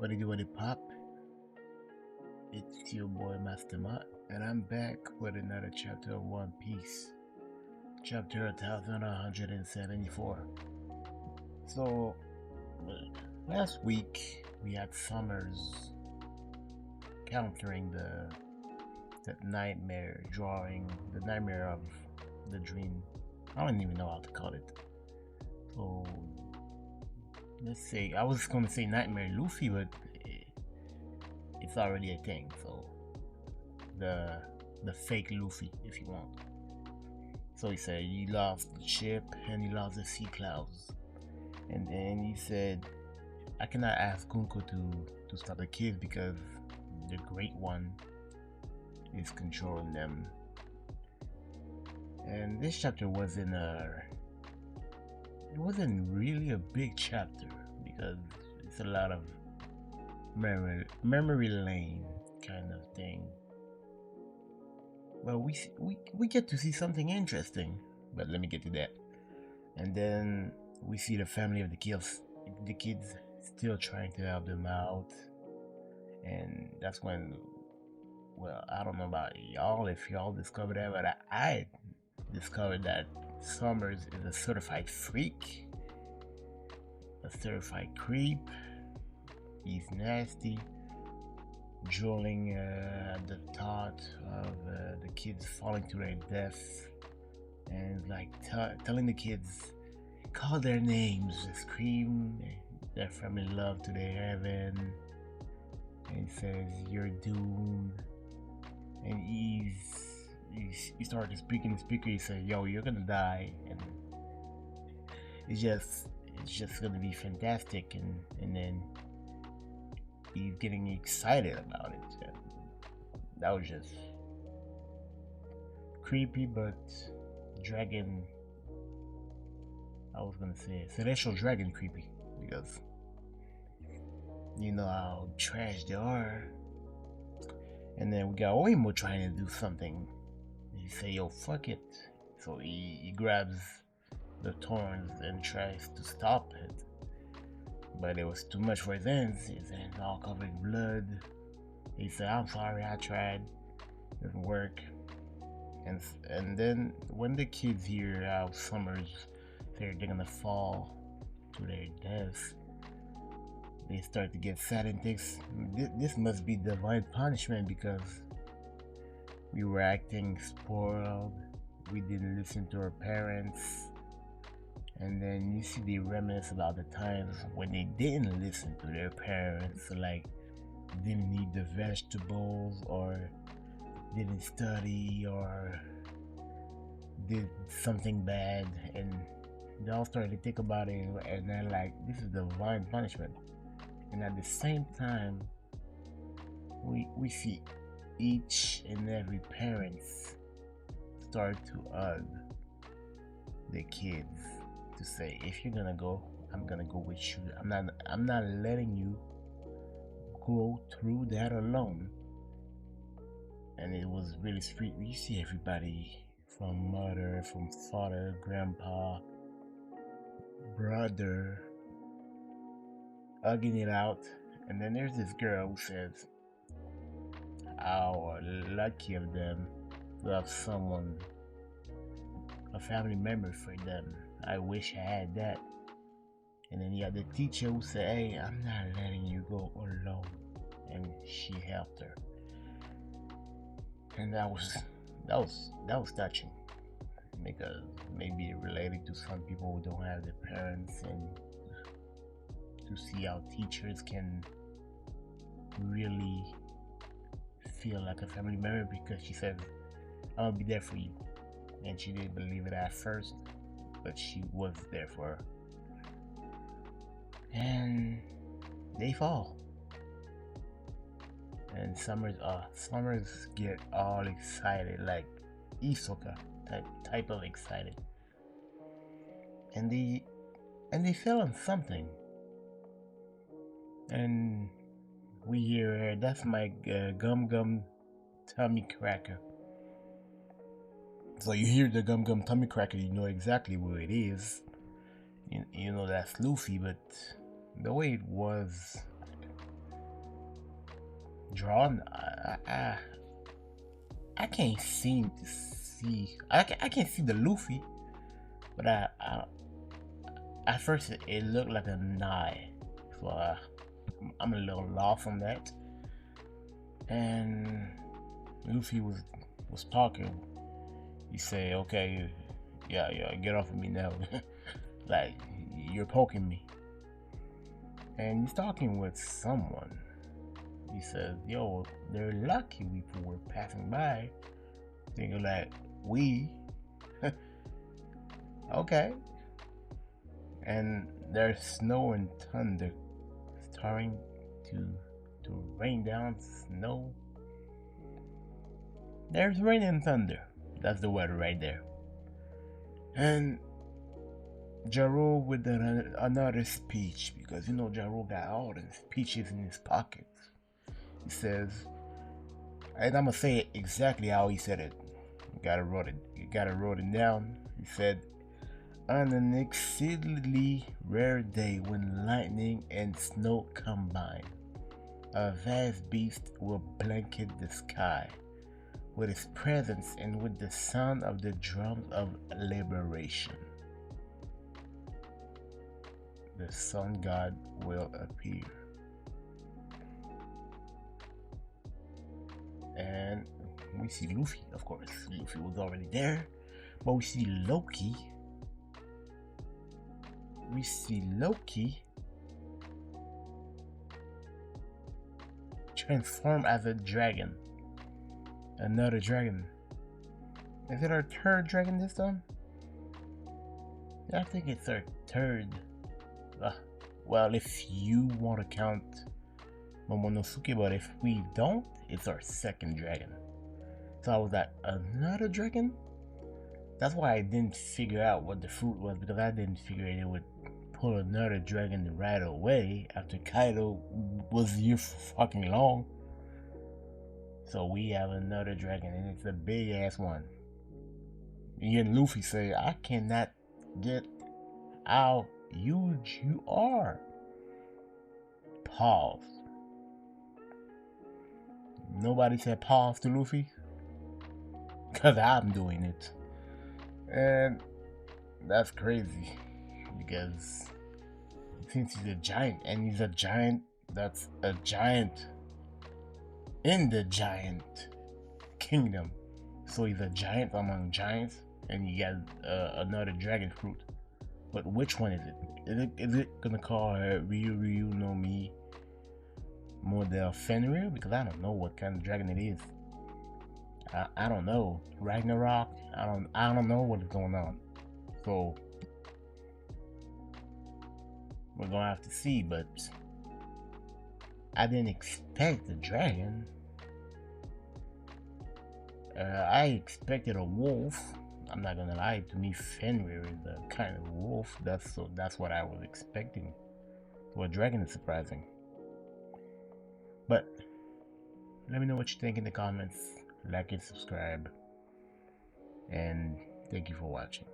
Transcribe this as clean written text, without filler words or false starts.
What do you do with it, Pop? It's your boy Master Mutt, and I'm back with another chapter of One Piece, chapter 1174. So, last week we had Summers countering that nightmare drawing, the nightmare of the dream. I don't even know how to call it. So, let's say I was going to say Nightmare Luffy, but it's already a thing. So the fake Luffy, if you want. So he said he lost the ship and he lost the sea clouds, and then he said, "I cannot ask Kunko to stop the kids because the Great One is controlling them." And this chapter it wasn't really a big chapter because it's a lot of memory lane kind of thing. Well, we get to see something interesting, but let me get to that. And then we see the family of the kids still trying to help them out, and that's when, well, I don't know about y'all if y'all discovered that, but I discovered that Summers is a certified freak, a certified creep. He's nasty, drooling at the thought of the kids falling to their death, and like telling the kids, call their names, scream their family love to their heaven, and he says you're doomed. And he started speaking to the speaker. He said, "Yo, you're gonna die," and it's just gonna be fantastic. And then he's getting excited about it. And that was just creepy, but dragon. I was gonna say celestial dragon creepy because you know how trash they are. And then we got Oimo trying to do something. He say, "Yo, fuck it." So he grabs the thorns and tries to stop it, but it was too much for his hands. His hands all covered in blood. He said, "I'm sorry, I tried. It didn't work." And then when the kids hear how Summers they're gonna fall to their death, they start to get sad and think this must be divine punishment because we were acting spoiled, we didn't listen to our parents. And then you see they reminisce about the times when they didn't listen to their parents, like didn't eat the vegetables or didn't study or did something bad, and they all started to think about it, and they're like, this is divine punishment. And at the same time, we see each and every parents start to hug the kids to say, if you're gonna go, I'm gonna go with you. I'm not letting you go through that alone. And it was really sweet. You see everybody from mother, from father, grandpa, brother, hugging it out. And then there's this girl who says, how lucky of them to have someone, a family member for them. I wish I had that. And then you had the teacher who said, "Hey, I'm not letting you go alone," and she helped her. And that was touching because maybe it related to some people who don't have their parents, and to see how teachers can really feel like a family member, because she said, "I'm gonna be there for you," and she didn't believe it at first, but she was there for her. And they fall, and Summers get all excited, like Isoka type of excited, and they fell on something, and we hear, "That's my gum gum tummy cracker." So you hear the gum gum tummy cracker, you know exactly where it is. You know that's Luffy, but the way it was, drawn. I can't seem to see. I can't see the Luffy, but at first it looked like an eye. So I'm a little lost on that. And Luffy was talking. He said, "Okay, yeah, get off of me now. Like you're poking me." And he's talking with someone. He says, "Yo, they're lucky we were passing by." Thinking like, we? Okay. And there's snow and thunder starting to rain down snow. There's rain and thunder. That's the weather right there. And Jaro with another speech, because you know Jaro got all the speeches in his pockets. He says, and I'm gonna say it exactly how he said it. You gotta write it down. He said, "On an exceedingly rare day when lightning and snow combine, a vast beast will blanket the sky with its presence and with the sound of the drums of liberation. The sun god will appear." And we see Luffy, of course. Luffy was already there. But we see Loki. Transform as a dragon. Another dragon. Is it our third dragon this time? I think it's our third. Well, if you want to count Momonosuke, but if we don't, it's our second dragon. So I was like, another dragon? That's why I didn't figure out what the fruit was, because I didn't figure it would pull another dragon right away after Kaido was here for fucking long. So we have another dragon, and it's a big ass one. And Luffy say, "I cannot get how huge you are." Pause. Nobody said pause to Luffy, because I'm doing it. And that's crazy, because since he's a giant, and he's a giant that's a giant in the giant kingdom, so he's a giant among giants, and you got another dragon fruit. But which one is it? Is it gonna call her Ryu no Mi Model Fenrir? Because I don't know what kind of dragon it is. I don't know. Ragnarok? I don't know what is going on. So we're gonna have to see, but I didn't expect a dragon. I expected a wolf. I'm not gonna lie, to me Fenrir is a kind of wolf. That's what I was expecting. So a dragon is surprising. But let me know what you think in the comments. Like and subscribe. And thank you for watching.